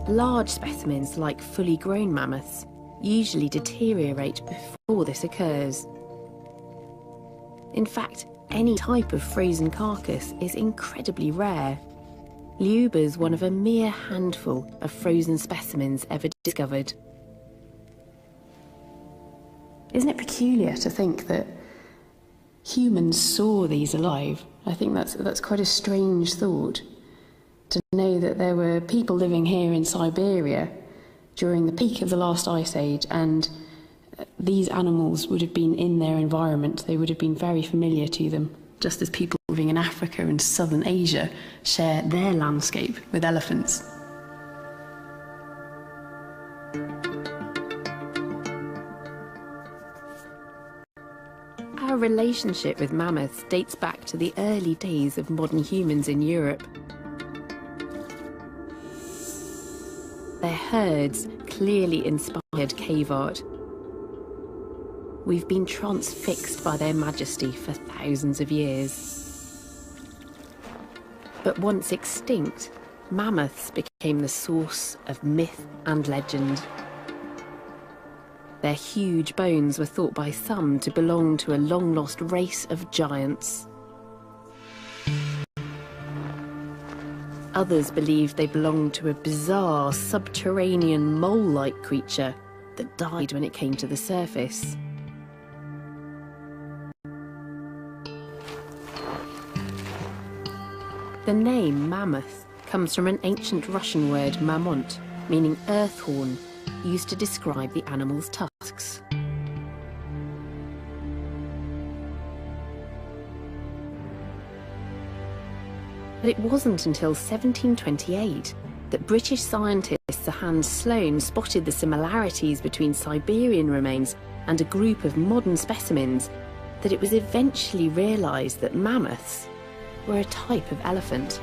Large specimens, like fully grown mammoths, usually deteriorate before this occurs. In fact, any type of frozen carcass is incredibly rare. Liuba's one of a mere handful of frozen specimens ever discovered. Isn't it peculiar to think that humans saw these alive? I think that's quite a strange thought, to know that there were people living here in Siberia during the peak of the last ice age, and these animals would have been in their environment. They would have been very familiar to them, just as people living in Africa and southern Asia share their landscape with elephants. Our relationship with mammoths dates back to the early days of modern humans in Europe. Their herds clearly inspired cave art. We've been transfixed by their majesty for thousands of years. But once extinct, mammoths became the source of myth and legend. Their huge bones were thought by some to belong to a long-lost race of giants. Others believed they belonged to a bizarre subterranean mole-like creature that died when it came to the surface. The name mammoth comes from an ancient Russian word mamont, meaning earthhorn, used to describe the animal's tusks. But it wasn't until 1728 that British scientist Sir Hans Sloane spotted the similarities between Siberian remains and a group of modern specimens that it was eventually realised that mammoths were a type of elephant.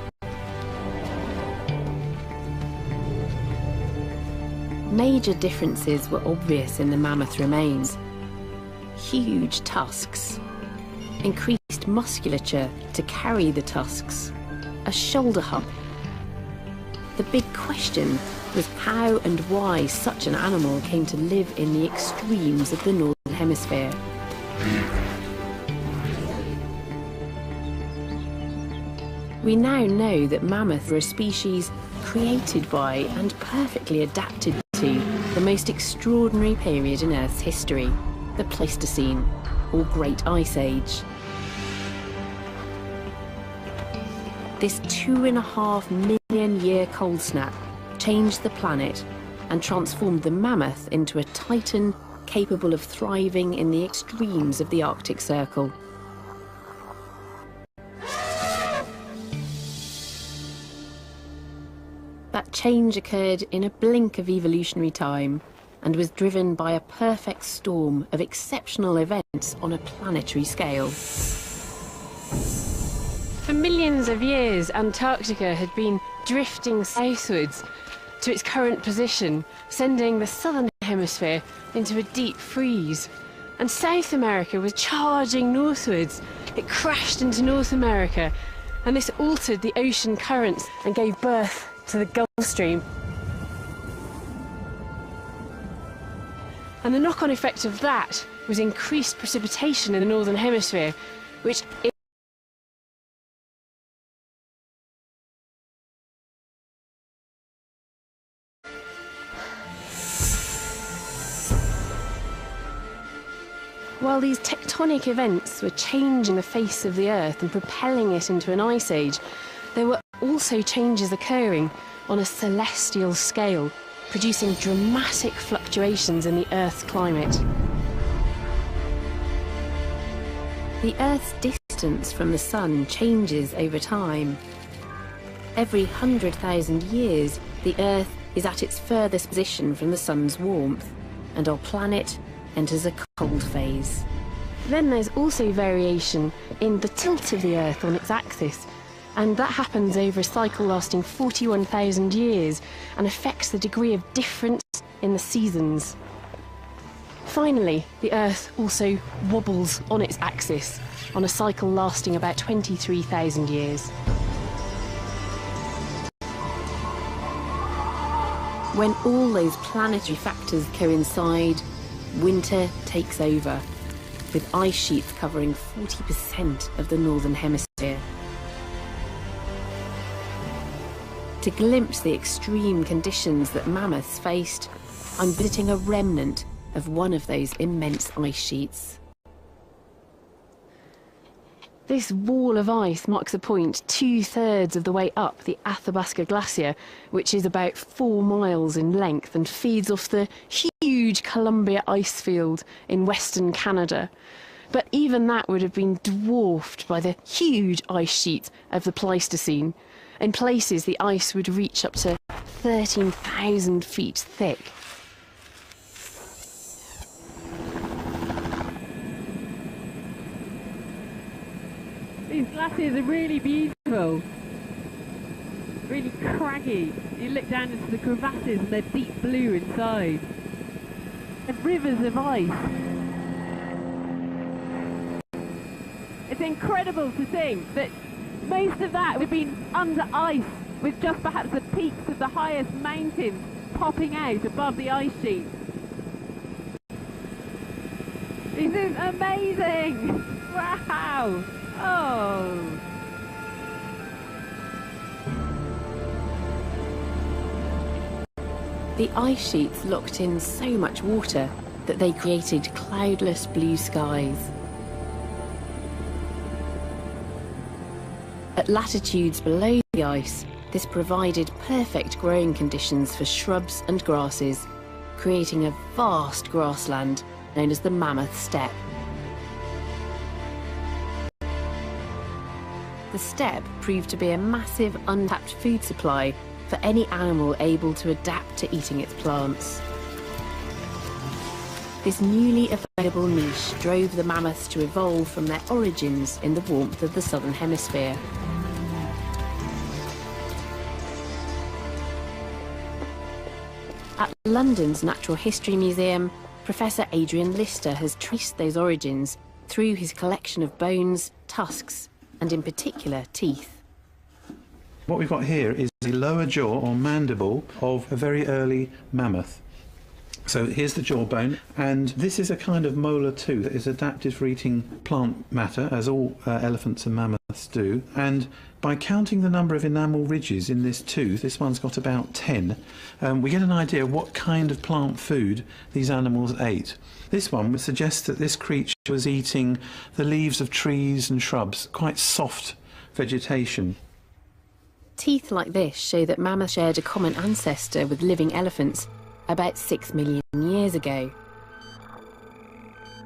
Major differences were obvious in the mammoth remains. Huge tusks, increased musculature to carry the tusks, a shoulder hub. The big question was how and why such an animal came to live in the extremes of the Northern Hemisphere. We now know that mammoths are a species created by and perfectly adapted to the most extraordinary period in Earth's history, the Pleistocene, or Great Ice Age. This 2.5 million year cold snap changed the planet and transformed the mammoth into a titan capable of thriving in the extremes of the Arctic Circle. That change occurred in a blink of evolutionary time and was driven by a perfect storm of exceptional events on a planetary scale. For millions of years, Antarctica had been drifting southwards to its current position, sending the southern hemisphere into a deep freeze. And South America was charging northwards. It crashed into North America, and this altered the ocean currents and gave birth to the Gulf Stream. And the knock-on effect of that was increased precipitation in the Northern Hemisphere, which while these tectonic events were changing the face of the Earth and propelling it into an ice age, there were also changes occurring on a celestial scale, producing dramatic fluctuations in the Earth's climate. The Earth's distance from the Sun changes over time. Every 100,000 years, the Earth is at its furthest position from the Sun's warmth, and our planet enters a cold phase. Then there's also variation in the tilt of the Earth on its axis, and that happens over a cycle lasting 41,000 years and affects the degree of difference in the seasons. Finally, the Earth also wobbles on its axis, on a cycle lasting about 23,000 years. When all those planetary factors coincide, winter takes over, with ice sheets covering 40% of the northern hemisphere. To glimpse the extreme conditions that mammoths faced, I'm visiting a remnant of one of those immense ice sheets. This wall of ice marks a point 2/3 of the way up the Athabasca Glacier, which is about 4 miles in length and feeds off the huge Columbia ice field in western Canada. But even that would have been dwarfed by the huge ice sheet of the Pleistocene. In places, the ice would reach up to 13,000 feet thick. These glaciers are really beautiful, really craggy. You look down into the crevasses and they're deep blue inside. They're rivers of ice. It's incredible to think that most of that would have been under ice, with just perhaps the peaks of the highest mountains popping out above the ice sheet. This is amazing! Wow! Oh! The ice sheets locked in so much water that they created cloudless blue skies. At latitudes below the ice, this provided perfect growing conditions for shrubs and grasses, creating a vast grassland known as the Mammoth Steppe. The steppe proved to be a massive untapped food supply for any animal able to adapt to eating its plants. This newly available niche drove the mammoths to evolve from their origins in the warmth of the southern hemisphere. At London's Natural History Museum, Professor Adrian Lister has traced those origins through his collection of bones, tusks, and in particular teeth. What we've got here is the lower jaw or mandible of a very early mammoth. So here's the jawbone, and this is a kind of molar tooth that is adapted for eating plant matter, as all elephants and mammoths do. And by counting the number of enamel ridges in this tooth, this one's got about 10, we get an idea of what kind of plant food these animals ate. This one would suggest that this creature was eating the leaves of trees and shrubs, quite soft vegetation. Teeth like this show that mammoths shared a common ancestor with living elephants about 6 million years ago.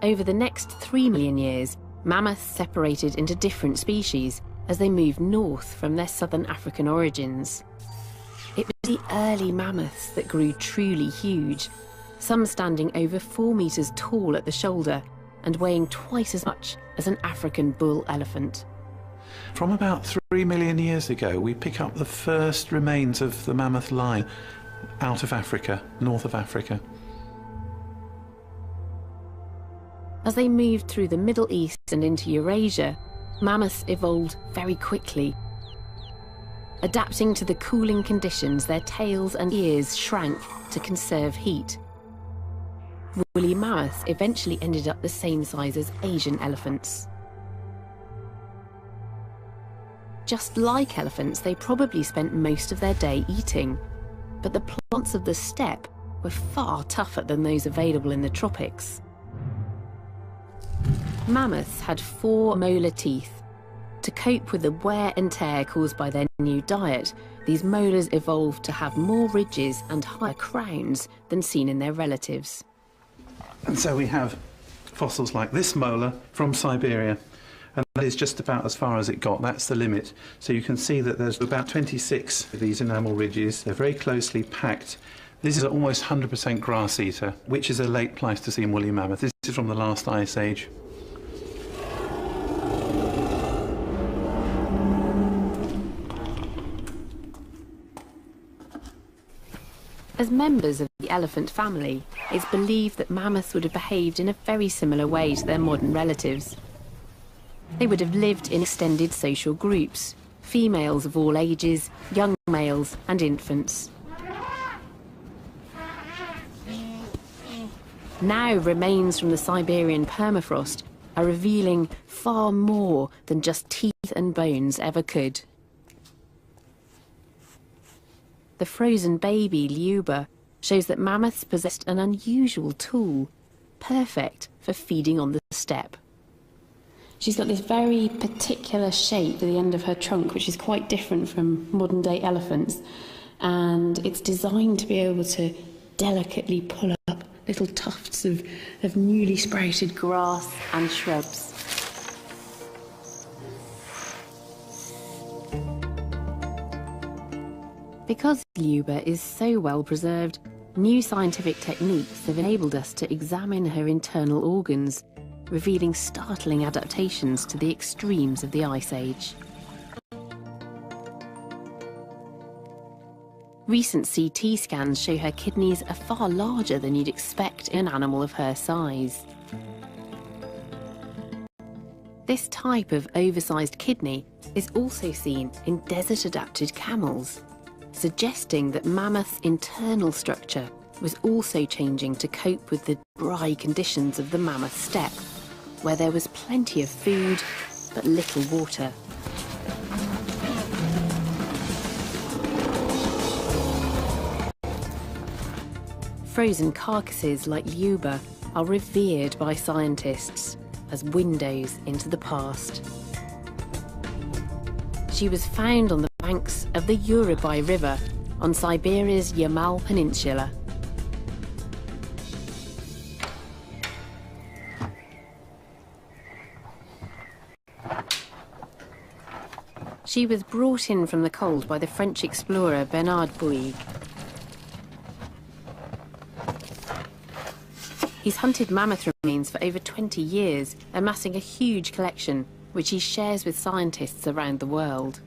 Over the next 3 million years, mammoths separated into different species as they moved north from their southern African origins. It was the early mammoths that grew truly huge, some standing over 4 meters tall at the shoulder and weighing twice as much as an African bull elephant. From about 3 million years ago, we pick up the first remains of the mammoth line out of Africa, north of Africa. As they moved through the Middle East and into Eurasia, mammoths evolved very quickly. Adapting to the cooling conditions, their tails and ears shrank to conserve heat. Woolly mammoths eventually ended up the same size as Asian elephants. Just like elephants, they probably spent most of their day eating, but the plants of the steppe were far tougher than those available in the tropics. Mammoths had 4 molar teeth. To cope with the wear and tear caused by their new diet, these molars evolved to have more ridges and higher crowns than seen in their relatives. And so we have fossils like this molar from Siberia, and that is just about as far as it got. That's the limit. So you can see that there's about 26 of these enamel ridges. They're very closely packed. This is almost 100% grass eater, which is a late Pleistocene woolly mammoth. This is from the last ice age. As members of the elephant family, it's believed that mammoths would have behaved in a very similar way to their modern relatives. They would have lived in extended social groups, females of all ages, young males and infants. Now remains from the Siberian permafrost are revealing far more than just teeth and bones ever could. The frozen baby, Lyuba, shows that mammoths possessed an unusual tool, perfect for feeding on the steppe. She's got this very particular shape at the end of her trunk, which is quite different from modern-day elephants, and it's designed to be able to delicately pull up little tufts of newly sprouted grass and shrubs. Because Lyuba is so well preserved, new scientific techniques have enabled us to examine her internal organs, revealing startling adaptations to the extremes of the Ice Age. Recent CT scans show her kidneys are far larger than you'd expect in an animal of her size. This type of oversized kidney is also seen in desert-adapted camels, suggesting that mammoth's internal structure was also changing to cope with the dry conditions of the mammoth steppe, where there was plenty of food but little water. Frozen carcasses like Lyuba are revered by scientists as windows into the past. She was found on the banks of the Urabai River on Siberia's Yamal Peninsula. She was brought in from the cold by the French explorer Bernard Bouygues. He's hunted mammoth remains for over 20 years, amassing a huge collection, which he shares with scientists around the world.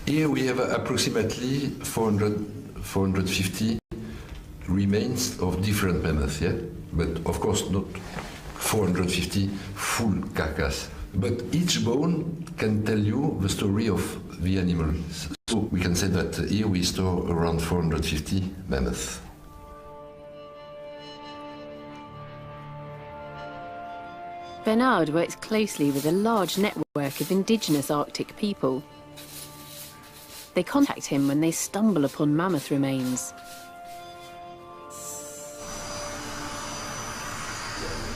Here we have approximately 450 remains of different mammoths, yeah? But of course not 450 full carcass. But each bone can tell you the story of the animal. So we can say that here we store around 450 mammoths. Bernard works closely with a large network of indigenous Arctic people. They contact him when they stumble upon mammoth remains.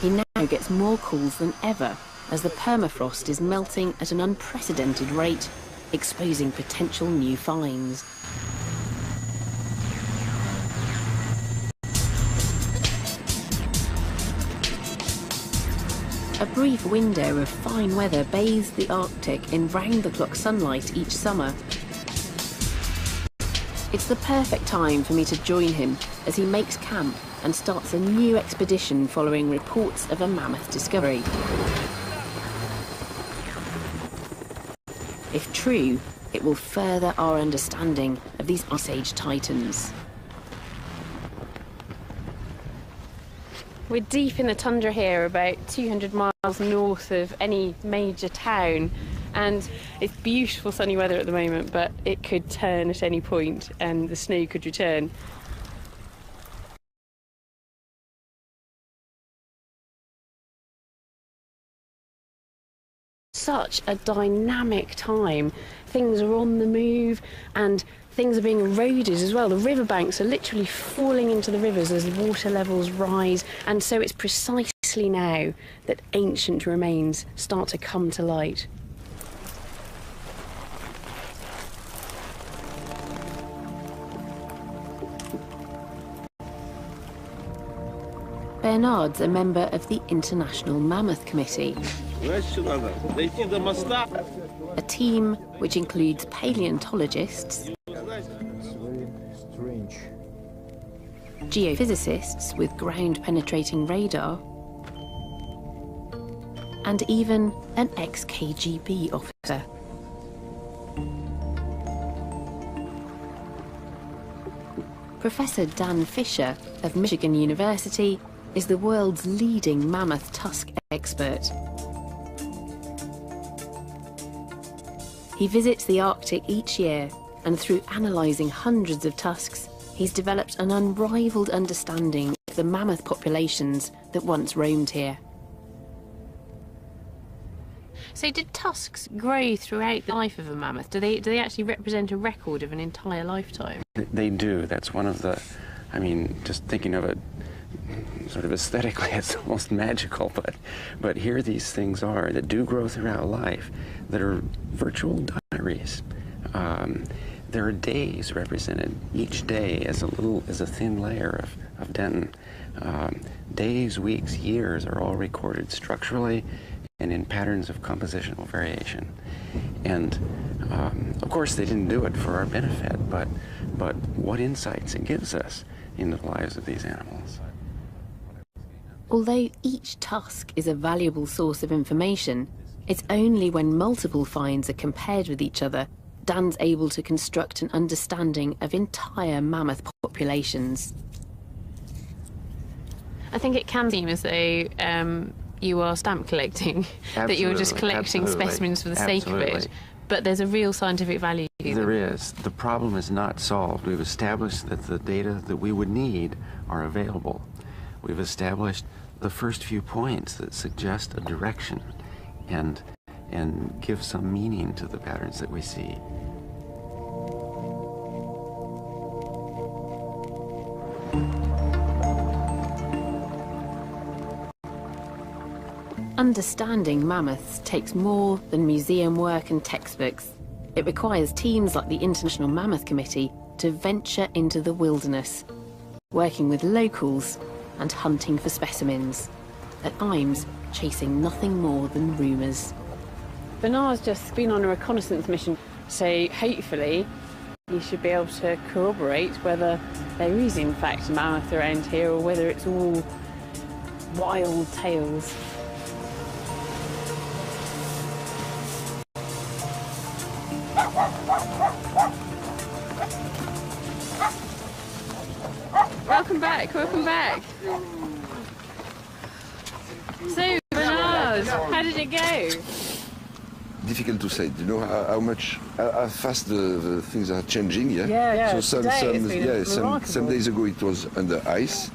He now gets more calls than ever as the permafrost is melting at an unprecedented rate, exposing potential new finds. A brief window of fine weather bathes the Arctic in round-the-clock sunlight each summer. It's the perfect time for me to join him as he makes camp and starts a new expedition following reports of a mammoth discovery. If true, it will further our understanding of these Ice Age titans. We're deep in the tundra here, about 200 miles north of any major town, and it's beautiful sunny weather at the moment, but it could turn at any point and the snow could return. Such a dynamic time. Things are on the move and things are being eroded as well. The riverbanks are literally falling into the rivers as the water levels rise, and so it's precisely now that ancient remains start to come to light. Bernard's a member of the International Mammoth Committee, a team which includes paleontologists, geophysicists with ground-penetrating radar, and even an ex-KGB officer. Professor Dan Fisher of Michigan University is the world's leading mammoth tusk expert. He visits the Arctic each year, and through analysing hundreds of tusks, he's developed an unrivalled understanding of the mammoth populations that once roamed here. So did tusks grow throughout the life of a mammoth? Do they actually represent a record of an entire lifetime? They do. That's one of the, I mean, just thinking of it sort of aesthetically, it's almost magical, but here these things are that do grow throughout life, that are virtual diaries. There are days represented, each day as a thin layer of dentin. Days, weeks, years are all recorded structurally and in patterns of compositional variation. And of course they didn't do it for our benefit, but what insights it gives us into the lives of these animals. Although each tusk is a valuable source of information, it's only when multiple finds are compared with each other Dan's able to construct an understanding of entire mammoth populations. I think it can seem as though you are stamp collecting, that you're just collecting specimens for the sake of it. But there's a real scientific value. There is. The problem is not solved. We've established that the data that we would need are available. We've established the first few points that suggest a direction and give some meaning to the patterns that we see. Understanding mammoths takes more than museum work and textbooks. It requires teams like the International Mammoth Committee to venture into the wilderness, working with locals and hunting for specimens. At times, chasing nothing more than rumours. Bernard's just been on a reconnaissance mission, so hopefully he should be able to corroborate whether there is in fact a mammoth around here or whether it's all wild tales. Welcome back, welcome back. So, Bernard, how did it go? Difficult to say. Do you know how fast the things are changing? Yeah. Yeah. So some days ago it was under ice,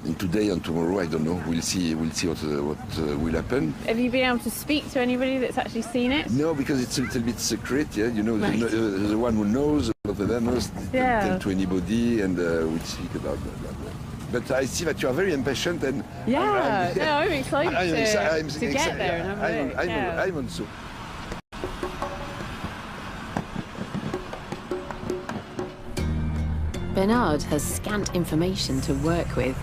and today and tomorrow I don't know. We'll see what will happen. Have you been able to speak to anybody that's actually seen it? No, because it's a little bit secret. Yeah, you know, right. the one who knows about the mammoth don't tell to anybody, and we'll speak about that. But I see that you are very impatient, and I'm excited to get there and have a look. I'm also. Bernard has scant information to work with.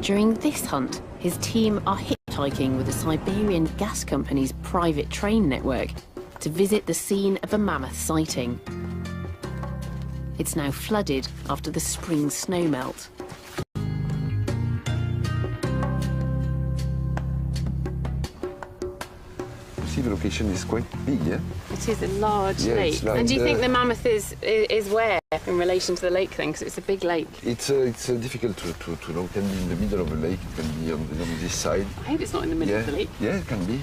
During this hunt, his team are hitchhiking with the Siberian Gas Company's private train network to visit the scene of a mammoth sighting. It's now flooded after the spring snowmelt. The location is quite big, yeah? It is a large lake. Like, and do you think the mammoth is where in relation to the lake then? Because it's a big lake. It's difficult to know. It can be in the middle of the lake, it can be on this side. I hope it's not in the middle of the lake. Yeah, it can be.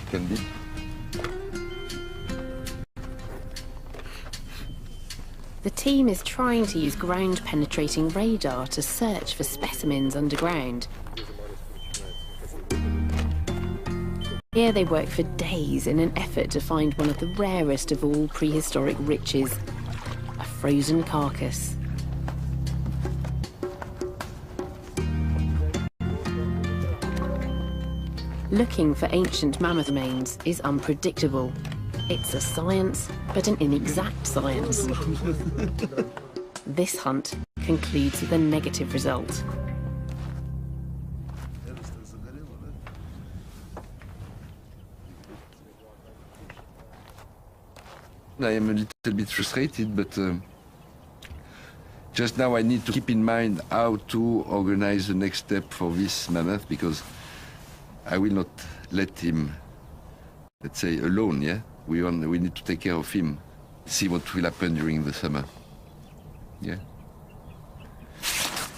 The team is trying to use ground-penetrating radar to search for specimens underground. Here they work for days in an effort to find one of the rarest of all prehistoric riches, a frozen carcass. Looking for ancient mammoth remains is unpredictable. It's a science, but an inexact science. This hunt concludes with a negative result. I am a little bit frustrated, but just now I need to keep in mind how to organize the next step for this mammoth, because I will not let him, let's say, alone, yeah? We need to take care of him, see what will happen during the summer. Yeah?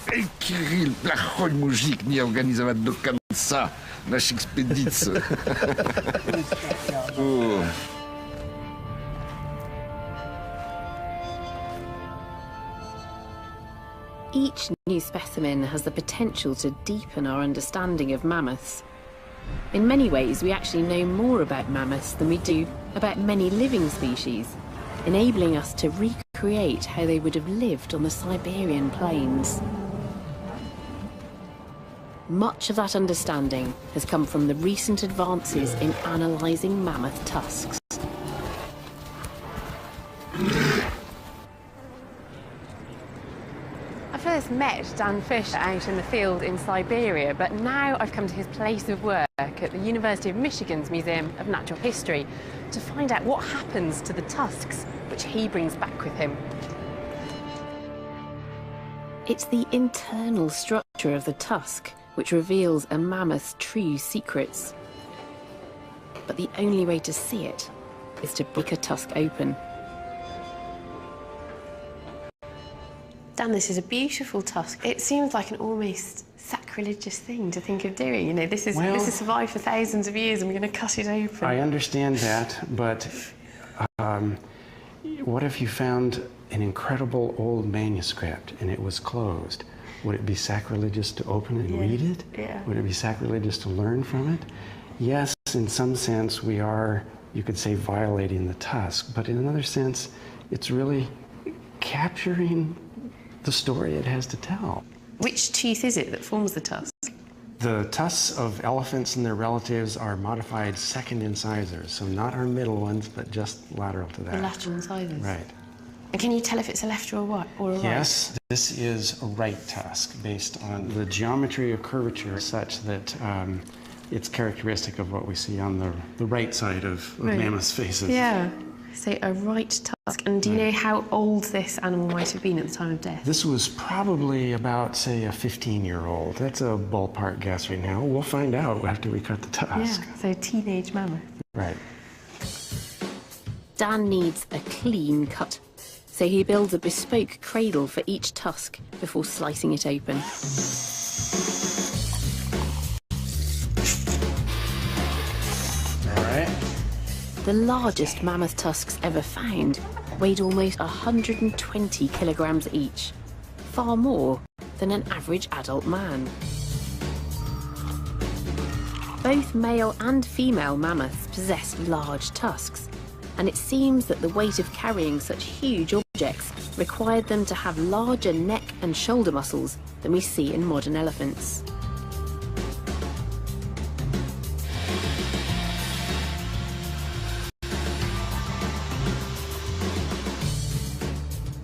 Ej, Kirill, plachoj mužík, nie organizovat do konca naš expedic. Each new specimen has the potential to deepen our understanding of mammoths. In many ways, we actually know more about mammoths than we do about many living species, enabling us to recreate how they would have lived on the Siberian plains. Much of that understanding has come from the recent advances in analysing mammoth tusks. I first met Dan Fisher out in the field in Siberia, but now I've come to his place of work at the University of Michigan's Museum of Natural History to find out what happens to the tusks which he brings back with him. It's the internal structure of the tusk which reveals a mammoth's true secrets. But the only way to see it is to break a tusk open. Dan, this is a beautiful tusk. It seems like an almost sacrilegious thing to think of doing. You know, this has survived for thousands of years and we're going to cut it open. I understand that, but what if you found an incredible old manuscript and it was closed? Would it be sacrilegious to open and read it? Yeah. Would it be sacrilegious to learn from it? Yes, in some sense we are, you could say, violating the tusk, but in another sense, it's really capturing the story it has to tell. Which tooth is it that forms the tusk? The tusks of elephants and their relatives are modified second incisors, so not our middle ones, but just lateral to that. The lateral incisors? Right. And can you tell if it's a left or a right? Yes, this is a right tusk based on the geometry of curvature such that it's characteristic of what we see on the right side of mammoth's faces. Yeah. So a right tusk. And do you know how old this animal might have been at the time of death? This was probably about, say, a 15-year-old. That's a ballpark guess right now. We'll find out after we cut the tusk. Yeah, so teenage mammoth. Right. Dan needs a clean cut, so he builds a bespoke cradle for each tusk before slicing it open. All right. The largest mammoth tusks ever found weighed almost 120 kilograms each, far more than an average adult man. Both male and female mammoths possessed large tusks, and it seems that the weight of carrying such huge objects required them to have larger neck and shoulder muscles than we see in modern elephants.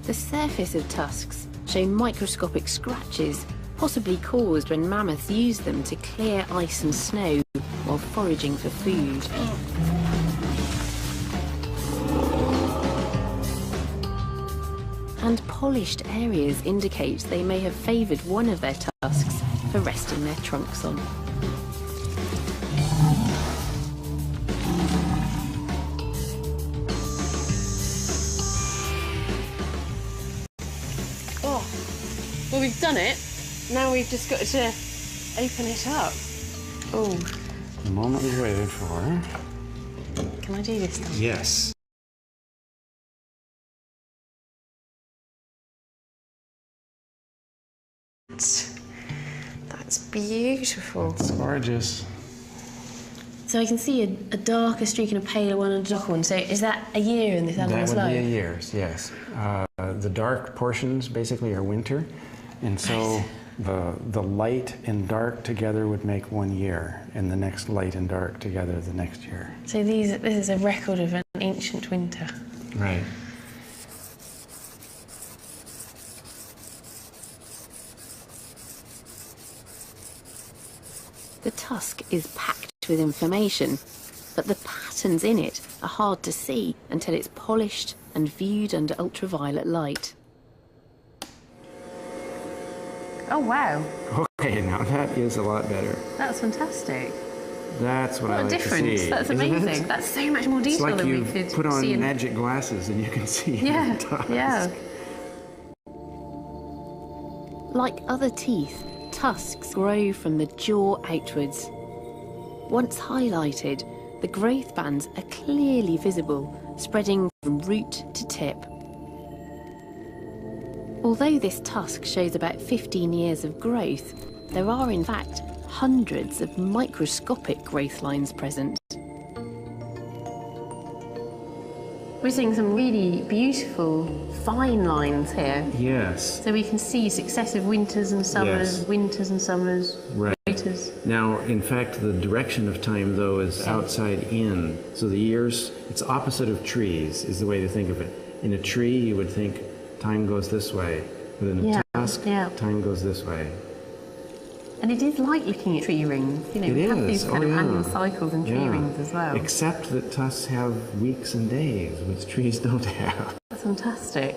The surface of tusks show microscopic scratches, possibly caused when mammoths used them to clear ice and snow while foraging for food. And polished areas indicate they may have favoured one of their tusks for resting their trunks on. Oh, well, we've done it. Now we've just got to open it up. Oh. The moment we waited for. Can I do this now? Yes. That's beautiful. It's gorgeous. So I can see a darker streak and a paler one and a darker one. So is that a year in this animal's life? That would be a year's, yes. The dark portions basically are winter, and so the light and dark together would make 1 year, and the next light and dark together the next year. So this is a record of an ancient winter. Right. The tusk is packed with information, but the patterns in it are hard to see until it's polished and viewed under ultraviolet light. Oh, wow. Okay, now that is a lot better. That's fantastic. That's what I like to see. What a difference. That's amazing. That's so much more detail it's like than we you could put on see. magic glasses and you can see Yeah, the tusk. yeah. Like other teeth, tusks grow from the jaw outwards. Once highlighted, the growth bands are clearly visible, spreading from root to tip. Although this tusk shows about 15 years of growth, there are in fact hundreds of microscopic growth lines present. We're seeing some really beautiful fine lines here. Yes. So we can see successive winters and summers, Yes. winters and summers, Right. winters. Now, in fact, the direction of time, though, is outside in. So the years, it's opposite of trees, is the way to think of it. In a tree, you would think time goes this way, but in a tusk, time goes this way. And it is like looking at tree rings. You know, It we have is. these kind of yeah. annual cycles in tree Yeah. rings as well. Except that tusks have weeks and days, which trees don't have. That's fantastic.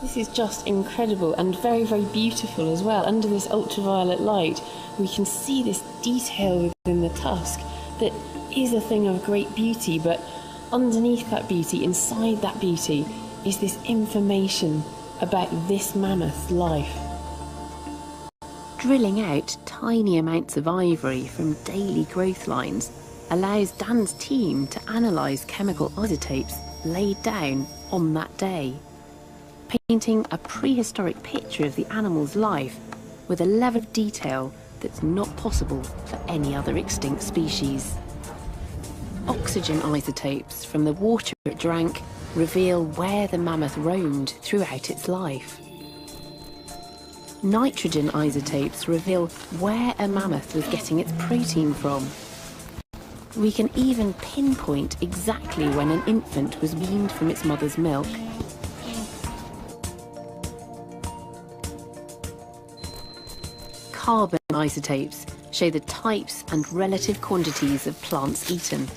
This is just incredible and very, very beautiful as well. Under this ultraviolet light, we can see this detail within the tusk that is a thing of great beauty, but underneath that beauty, inside that beauty, is this information about this mammoth's life. Drilling out tiny amounts of ivory from daily growth lines allows Dan's team to analyse chemical isotopes laid down on that day, painting a prehistoric picture of the animal's life with a level of detail that's not possible for any other extinct species. Oxygen isotopes from the water it drank reveal where the mammoth roamed throughout its life. Nitrogen isotopes reveal where a mammoth was getting its protein from. We can even pinpoint exactly when an infant was weaned from its mother's milk. Carbon isotopes show the types and relative quantities of plants eaten.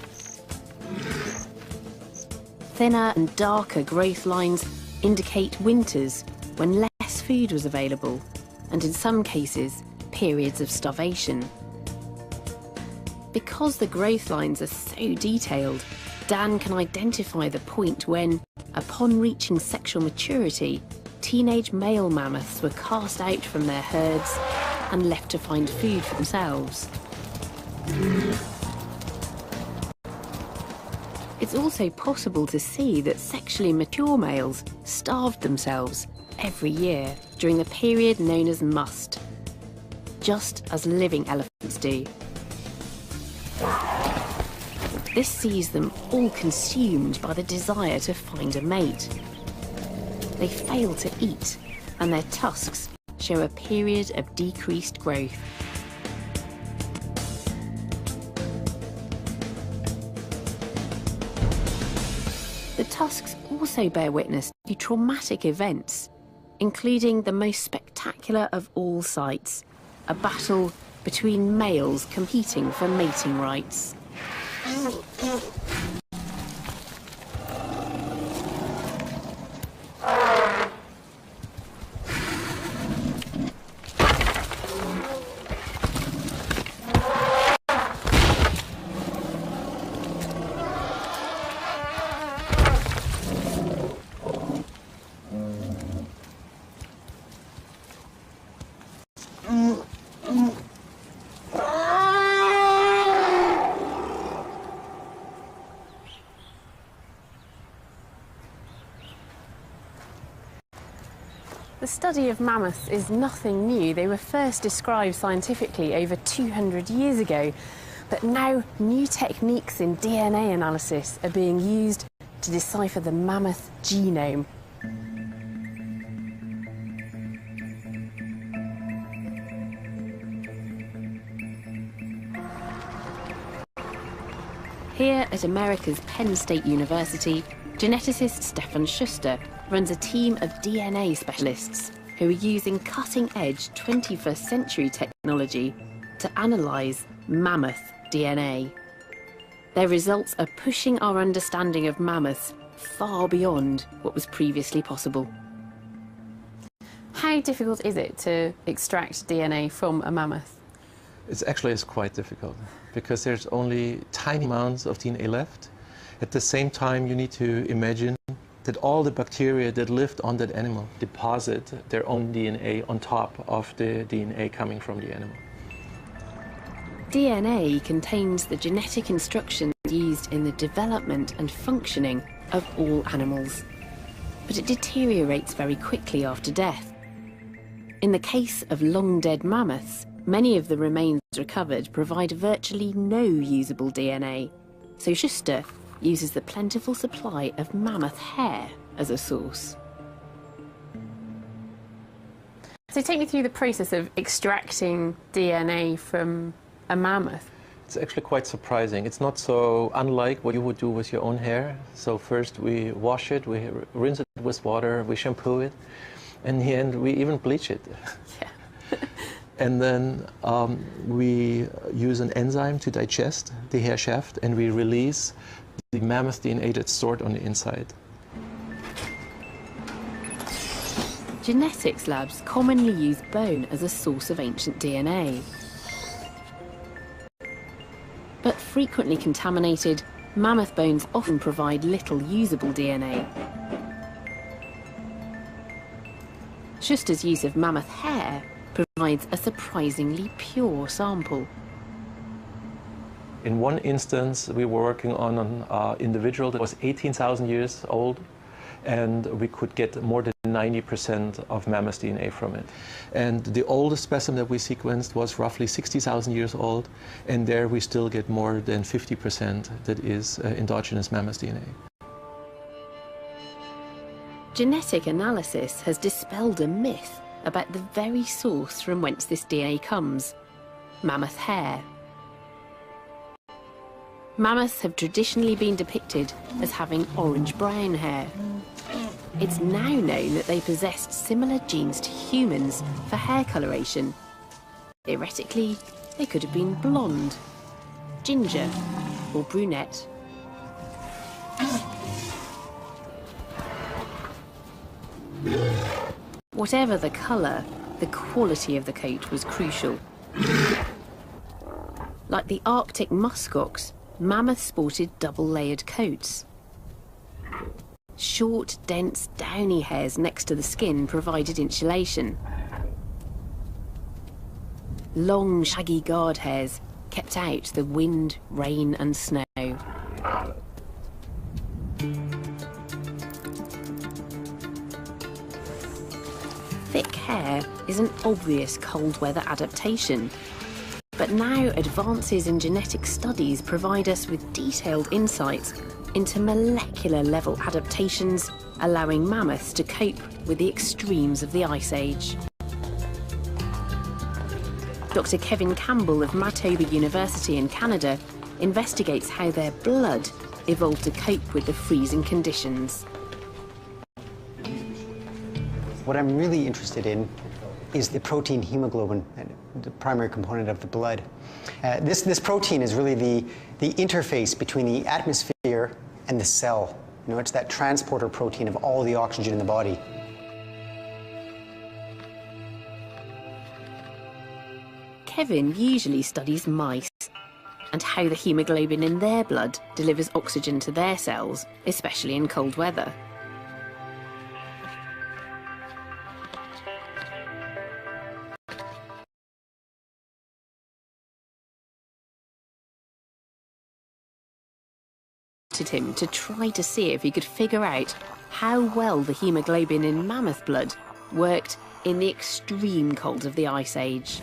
Thinner and darker growth lines indicate winters when less food was available, and in some cases, periods of starvation. Because the growth lines are so detailed, Dan can identify the point when, upon reaching sexual maturity, teenage male mammoths were cast out from their herds and left to find food for themselves. It's also possible to see that sexually mature males starved themselves every year during the period known as must, just as living elephants do. This sees them all consumed by the desire to find a mate. They fail to eat, and their tusks show a period of decreased growth. The tusks also bear witness to traumatic events, including the most spectacular of all sights, a battle between males competing for mating rights. The study of mammoths is nothing new. They were first described scientifically over 200 years ago, but now new techniques in DNA analysis are being used to decipher the mammoth genome. Here at America's Penn State University, geneticist Stefan Schuster runs a team of DNA specialists who are using cutting-edge 21st century technology to analyse mammoth DNA. Their results are pushing our understanding of mammoths far beyond what was previously possible. How difficult is it to extract DNA from a mammoth? It's quite difficult because there's only tiny amounts of DNA left. At the same time, you need to imagine that all the bacteria that lived on that animal deposit their own DNA on top of the DNA coming from the animal. DNA contains the genetic instructions used in the development and functioning of all animals. but it deteriorates very quickly after death. In the case of long-dead mammoths, many of the remains recovered provide virtually no usable DNA, so Schuster uses the plentiful supply of mammoth hair as a source. So take me through the process of extracting DNA from a mammoth. It's actually quite surprising. It's not so unlike what you would do with your own hair. So first we wash it, we rinse it with water, we shampoo it, and in the end we even bleach it. Yeah. And then we use an enzyme to digest the hair shaft, and we release the mammoth DNA that's stored on the inside. Genetics labs commonly use bone as a source of ancient DNA. But frequently contaminated, mammoth bones often provide little usable DNA. Schuster's use of mammoth hair provides a surprisingly pure sample. In one instance, we were working on an individual that was 18,000 years old, and we could get more than 90% of mammoth DNA from it. And the oldest specimen that we sequenced was roughly 60,000 years old, and there we still get more than 50% that is endogenous mammoth DNA. Genetic analysis has dispelled a myth about the very source from whence this DNA comes: mammoth hair. Mammoths have traditionally been depicted as having orange-brown hair. It's now known that they possessed similar genes to humans for hair coloration. Theoretically, they could have been blonde, ginger, or brunette. Whatever the colour, the quality of the coat was crucial. Like the Arctic muskox, mammoths sported double-layered coats. Short, dense, downy hairs next to the skin provided insulation. Long, shaggy guard hairs kept out the wind, rain and snow. Thick hair is an obvious cold weather adaptation. But now advances in genetic studies provide us with detailed insights into molecular level adaptations, allowing mammoths to cope with the extremes of the Ice Age. Dr. Kevin Campbell of Manitoba University in Canada investigates how their blood evolved to cope with the freezing conditions. What I'm really interested in is the protein hemoglobin, the primary component of the blood. This protein is really the interface between the atmosphere and the cell. You know, it's that transporter protein of all the oxygen in the body. Kevin usually studies mice and how the hemoglobin in their blood delivers oxygen to their cells, especially in cold weather. Him to try to see if he could figure out how well the hemoglobin in mammoth blood worked in the extreme cold of the Ice Age.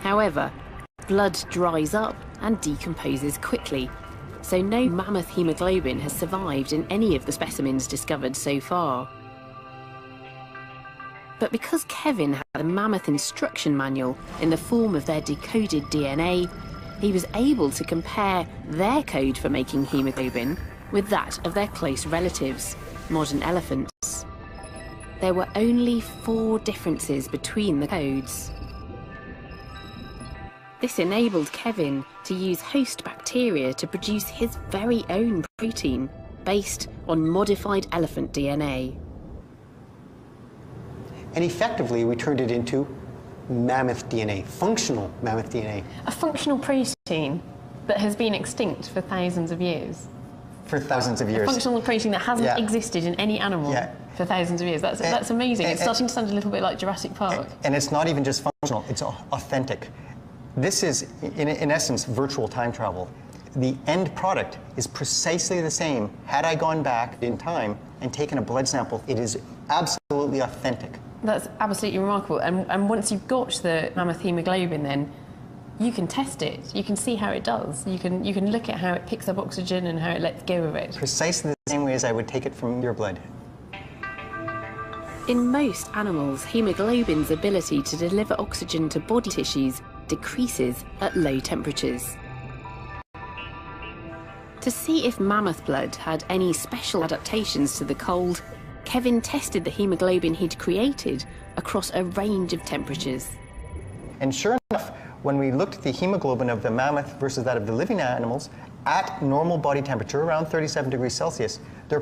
However, blood dries up and decomposes quickly, so no mammoth hemoglobin has survived in any of the specimens discovered so far. But because Kevin had a mammoth instruction manual in the form of their decoded DNA, he was able to compare their code for making hemoglobin with that of their close relatives, modern elephants. There were only 4 differences between the codes. This enabled Kevin to use host bacteria to produce his very own protein based on modified elephant DNA. And effectively, we turned it into mammoth DNA, functional mammoth DNA. A functional protein that has been extinct for thousands of years. For thousands of years. A functional protein that hasn't existed in any animal for thousands of years. That's amazing. It's starting to sound a little bit like Jurassic Park. And it's not even just functional, it's authentic. This is, in essence, virtual time travel. The end product is precisely the same had I gone back in time and taken a blood sample. It is absolutely authentic. That's absolutely remarkable. And once you've got the mammoth hemoglobin, then you can test it. You can see how it does. You can look at how it picks up oxygen and how it lets go of it. Precisely the same way as I would take it from your blood. In most animals, hemoglobin's ability to deliver oxygen to body tissues decreases at low temperatures. To see if mammoth blood had any special adaptations to the cold, Kevin tested the hemoglobin he'd created across a range of temperatures. And sure enough, when we looked at the hemoglobin of the mammoth versus that of the living animals, at normal body temperature, around 37 degrees Celsius, their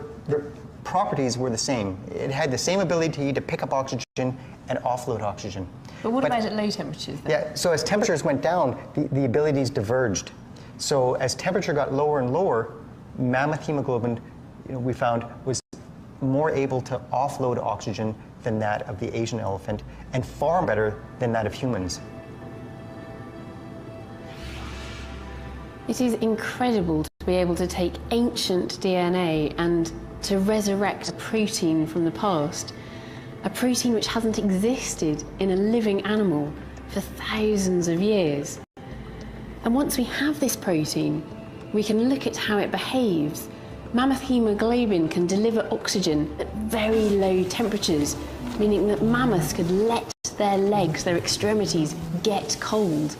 properties were the same. It had the same ability to pick up oxygen and offload oxygen. But what about at low temperatures then? Yeah, so as temperatures went down, the abilities diverged. So as temperature got lower and lower, mammoth hemoglobin, we found, was more able to offload oxygen than that of the Asian elephant, and far better than that of humans. It is incredible to be able to take ancient DNA and to resurrect a protein from the past, a protein which hasn't existed in a living animal for thousands of years. And once we have this protein, we can look at how it behaves. Mammoth hemoglobin can deliver oxygen at very low temperatures, meaning that mammoths could let their legs, their extremities, get cold.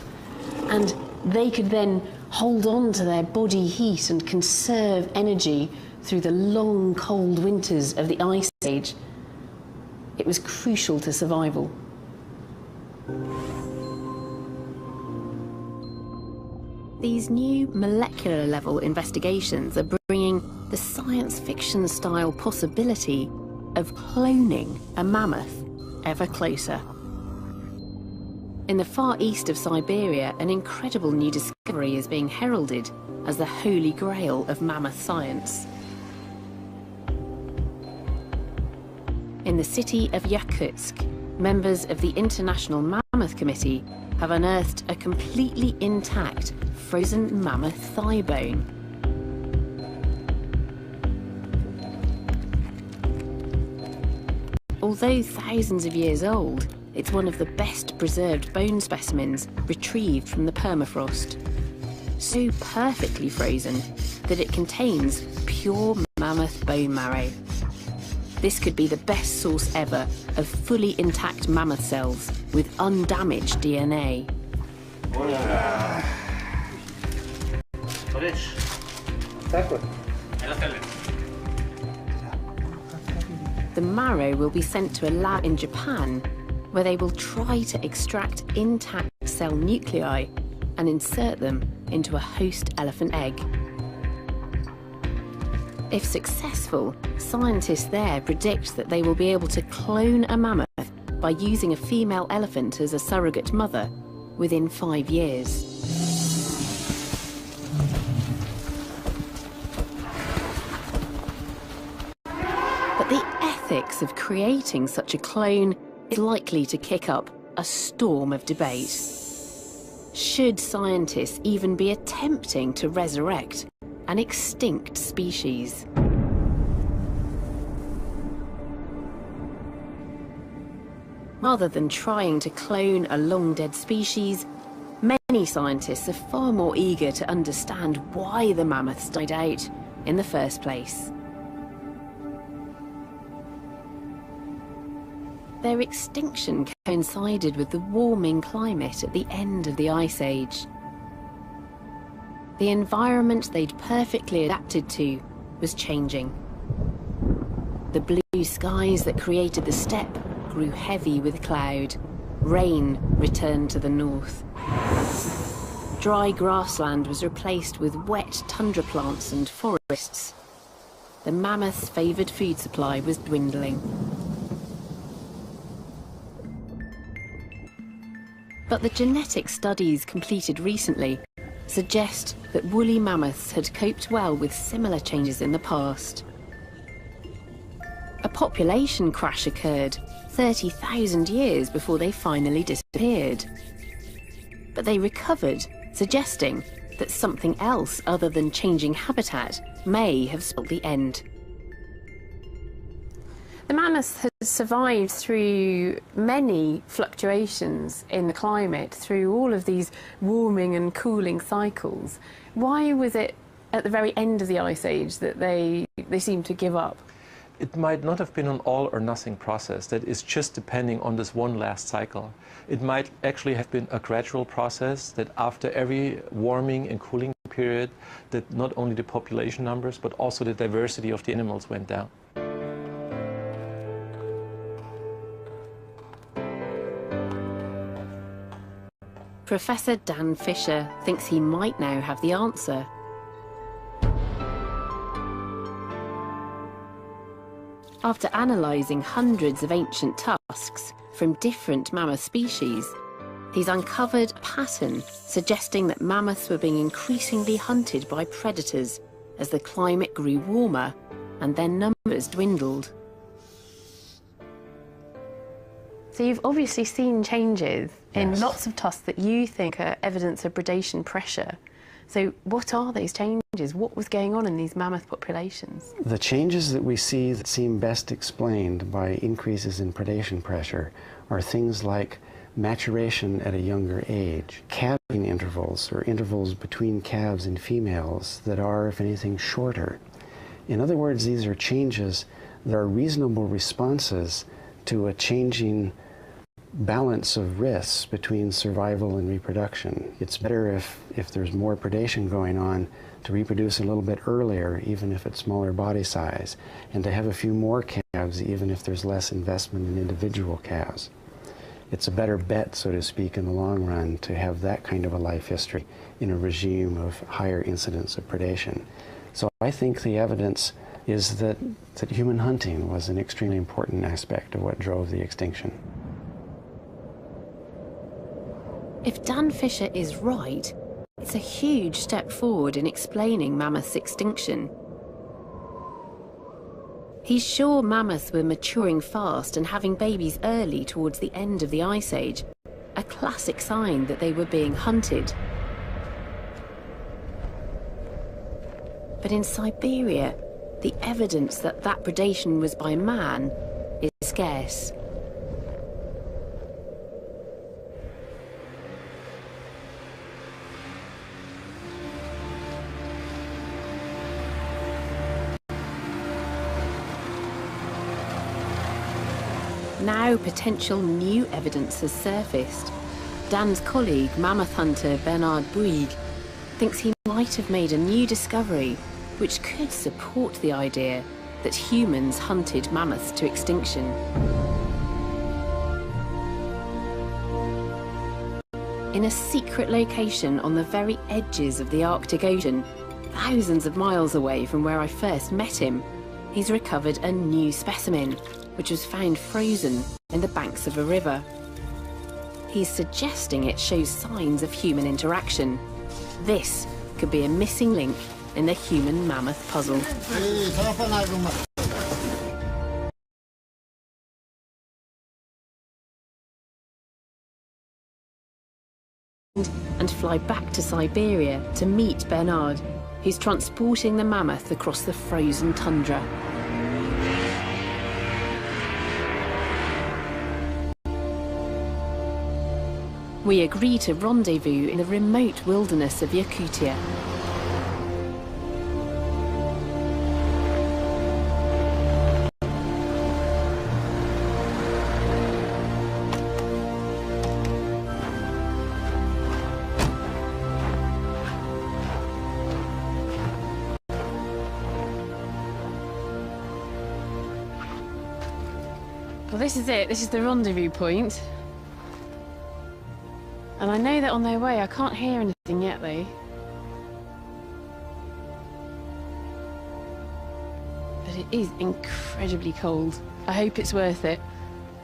And they could then hold on to their body heat and conserve energy through the long, cold winters of the Ice Age. It was crucial to survival. These new molecular level investigations are bringing the science fiction style possibility of cloning a mammoth ever closer. In the far east of Siberia, an incredible new discovery is being heralded as the holy grail of mammoth science. In the city of Yakutsk, members of the International Mammoth Committee have unearthed a completely intact frozen mammoth thigh bone. Although thousands of years old, it's one of the best preserved bone specimens retrieved from the permafrost. So perfectly frozen that it contains pure mammoth bone marrow. This could be the best source ever of fully intact mammoth cells with undamaged DNA. The marrow will be sent to a lab in Japan, where they will try to extract intact cell nuclei and insert them into a host elephant egg. If successful, scientists there predict that they will be able to clone a mammoth by using a female elephant as a surrogate mother within 5 years. But the ethics of creating such a clone is likely to kick up a storm of debate. Should scientists even be attempting to resurrect an extinct species? Rather than trying to clone a long-dead species, many scientists are far more eager to understand why the mammoths died out in the first place. Their extinction coincided with the warming climate at the end of the Ice Age. The environment they'd perfectly adapted to was changing. The blue skies that created the steppe grew heavy with cloud. Rain returned to the north. Dry grassland was replaced with wet tundra plants and forests. The mammoth's favoured food supply was dwindling. But the genetic studies completed recently suggest that woolly mammoths had coped well with similar changes in the past. A population crash occurred 30,000 years before they finally disappeared. But they recovered, suggesting that something else other than changing habitat may have spelled the end. The mammoth has survived through many fluctuations in the climate, through all of these warming and cooling cycles. Why was it at the very end of the Ice Age that they seemed to give up? It might not have been an all or nothing process that is just depending on this one last cycle. It might actually have been a gradual process that after every warming and cooling period, that not only the population numbers but also the diversity of the animals went down. Professor Dan Fisher thinks he might now have the answer. After analysing hundreds of ancient tusks from different mammoth species, he's uncovered a pattern suggesting that mammoths were being increasingly hunted by predators as the climate grew warmer and their numbers dwindled. So you've obviously seen changes in lots of tusks that you think are evidence of predation pressure. So what are those changes? What was going on in these mammoth populations? The changes that we see that seem best explained by increases in predation pressure are things like maturation at a younger age, calving intervals, or intervals between calves and females that are, if anything, shorter. In other words, these are changes that are reasonable responses to a changing balance of risks between survival and reproduction. It's better if there's more predation going on to reproduce a little bit earlier, even if it's smaller body size, and to have a few more calves, even if there's less investment in individual calves. It's a better bet, so to speak, in the long run to have that kind of a life history in a regime of higher incidence of predation. So I think the evidence is that human hunting was an extremely important aspect of what drove the extinction. If Dan Fisher is right, it's a huge step forward in explaining mammoths' extinction. He's sure mammoths were maturing fast and having babies early towards the end of the Ice Age, a classic sign that they were being hunted. But in Siberia, the evidence that predation was by man is scarce. Now potential new evidence has surfaced. Dan's colleague, mammoth hunter Bernard Bouygues, thinks he might have made a new discovery which could support the idea that humans hunted mammoths to extinction. In a secret location on the very edges of the Arctic Ocean, thousands of miles away from where I first met him, he's recovered a new specimen, which was found frozen in the banks of a river. He's suggesting it shows signs of human interaction. This could be a missing link in the human-mammoth puzzle. And fly back to Siberia to meet Bernard, who's transporting the mammoth across the frozen tundra. We agree to rendezvous in the remote wilderness of Yakutia. Well, this is it. This is the rendezvous point. And I know that on their way, I can't hear anything yet, though. But it is incredibly cold. I hope it's worth it.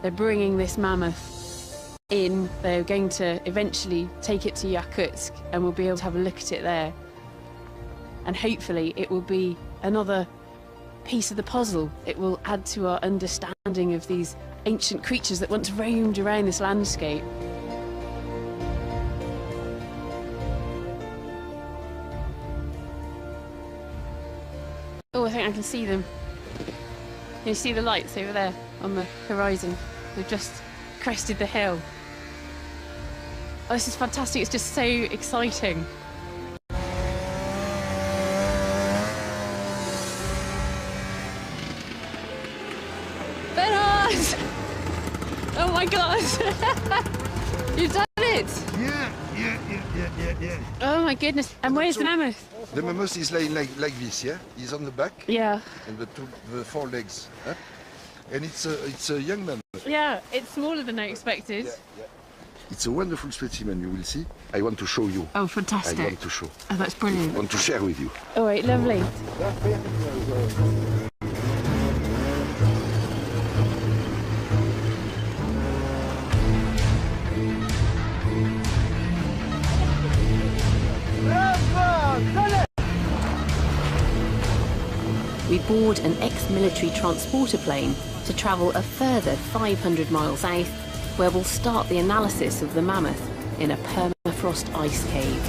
They're bringing this mammoth in. They're going to eventually take it to Yakutsk, and we'll be able to have a look at it there. And hopefully it will be another piece of the puzzle. It will add to our understanding of these ancient creatures that once roamed around this landscape. Oh, I think I can see them. You see the lights over there on the horizon? They've just crested the hill. Oh, this is fantastic. It's just so exciting. Bernard! Oh my God! You've done it! Yeah. Oh my goodness. And where's the mammoth? The mammoth is lying like this, yeah? He's on the back. Yeah. And the four legs. Huh? And it's a young mammoth. Yeah, it's smaller than I expected. Yeah. It's a wonderful specimen, you will see. I want to show you. Oh, fantastic. I want to show. Oh, that's brilliant. I want to share with you. All right, lovely. We board an ex-military transporter plane to travel a further 500 miles south, where we'll start the analysis of the mammoth in a permafrost ice cave.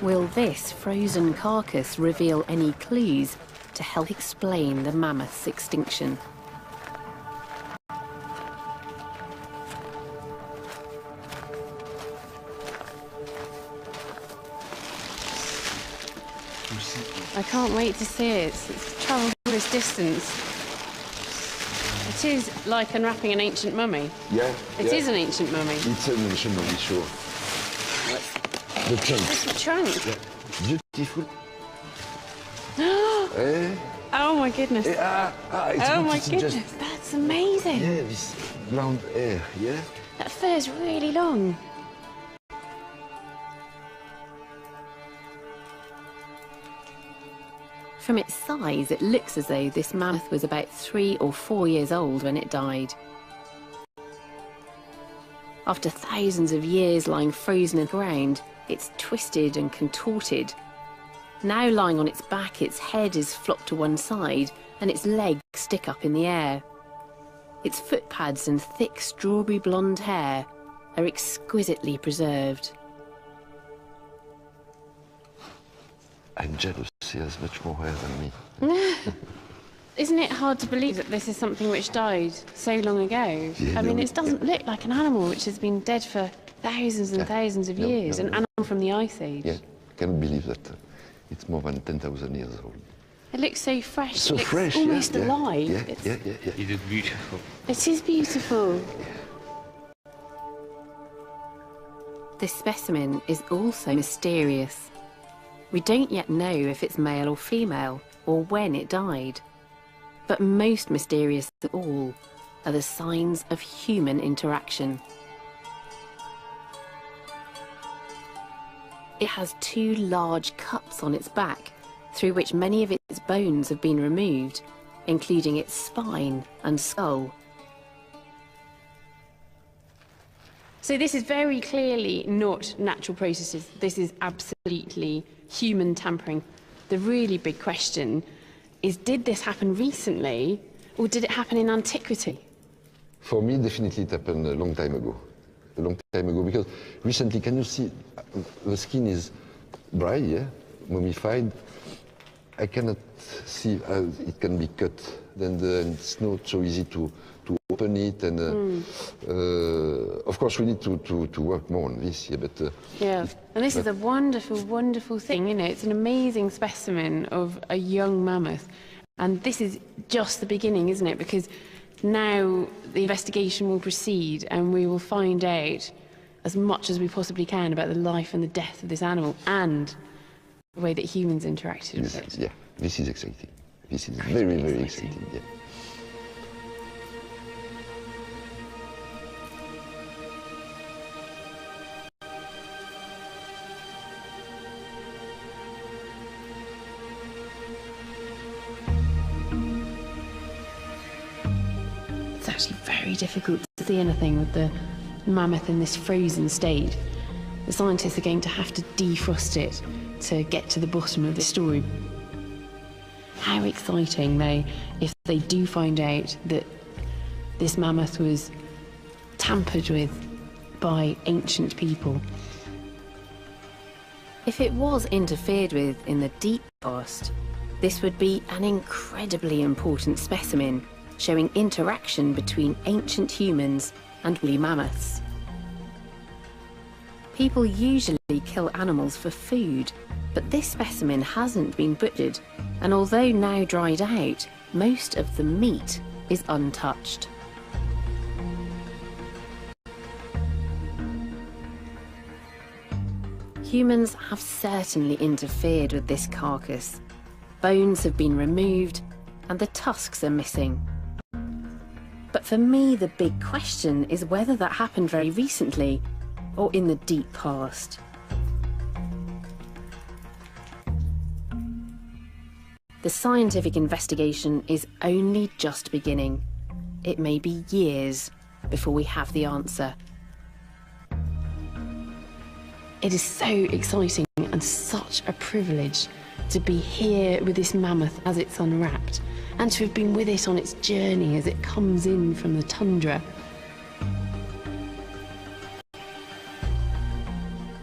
Will this frozen carcass reveal any clues to help explain the mammoth's extinction? I can't wait to see it. It's travelled all this distance. It is like unwrapping an ancient mummy. Yeah. It is an ancient mummy. It's an ancient mummy, sure. The trunk. It's the trunk. Yeah. Beautiful. Eh? Oh my goodness. It's Oh my goodness, just, that's amazing. yeah, this round hair, yeah? That fur's really long. From its size, it looks as though this mammoth was about 3 or 4 years old when it died. After thousands of years lying frozen in the ground, it's twisted and contorted. Now lying on its back, its head is flopped to one side and its legs stick up in the air. Its footpads and thick strawberry blonde hair are exquisitely preserved. I'm jealous. He has much more hair than me. Isn't it hard to believe that this is something which died so long ago? Yeah, I mean, no, it doesn't look like an animal which has been dead for thousands and thousands of years, an animal from the Ice Age. Yeah, cannot believe that it's more than 10,000 years old. It looks so fresh. So it looks fresh, almost yeah, alive. Yeah, It's- yeah. It is beautiful. It is beautiful. This specimen is also mysterious. We don't yet know if it's male or female, or when it died. But most mysterious of all are the signs of human interaction. It has 2 large cuts on its back, through which many of its bones have been removed, including its spine and skull. So this is very clearly not natural processes. This is absolutely human tampering. The really big question is, did this happen recently or did it happen in antiquity? For me, definitely it happened a long time ago. A long time ago, because recently, can you see, the skin is dry, yeah, mummified. I cannot see how it can be cut. Then it's not so easy to open it, and of course we need to work more on this. Yeah, but yeah, and this is a wonderful, wonderful thing, you know. It's an amazing specimen of a young mammoth, and this is just the beginning, isn't it? Because now the investigation will proceed, and we will find out as much as we possibly can about the life and the death of this animal and the way that humans interacted with it. Yeah, this is exciting. This is very, very exciting. Yeah. actually very difficult to see anything with the mammoth in this frozen state. The scientists are going to have to defrost it to get to the bottom of the story. How exciting, though, if they do find out that this mammoth was tampered with by ancient people. If it was interfered with in the deep past, this would be an incredibly important specimen, showing interaction between ancient humans and woolly mammoths. People usually kill animals for food, but this specimen hasn't been butchered, and although now dried out, most of the meat is untouched. Humans have certainly interfered with this carcass. Bones have been removed and the tusks are missing. But for me, the big question is whether that happened very recently or in the deep past. The scientific investigation is only just beginning. It may be years before we have the answer. It is so exciting and such a privilege to be here with this mammoth as it's unwrapped, and to have been with it on its journey as it comes in from the tundra.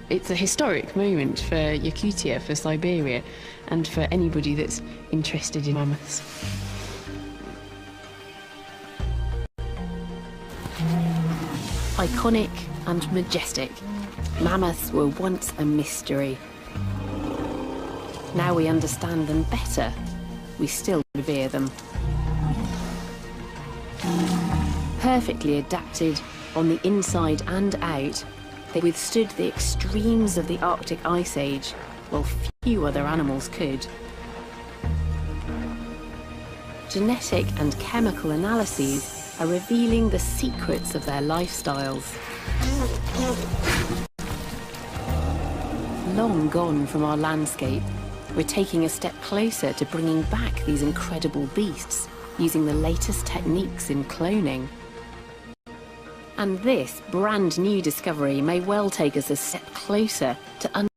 It's a historic moment for Yakutia, for Siberia, and for anybody that's interested in mammoths. Iconic and majestic, mammoths were once a mystery. Now we understand them better, we still revere them. Perfectly adapted on the inside and out, they withstood the extremes of the Arctic Ice Age, while few other animals could. Genetic and chemical analyses are revealing the secrets of their lifestyles. Long gone from our landscape, we're taking a step closer to bringing back these incredible beasts using the latest techniques in cloning. And this brand new discovery may well take us a step closer to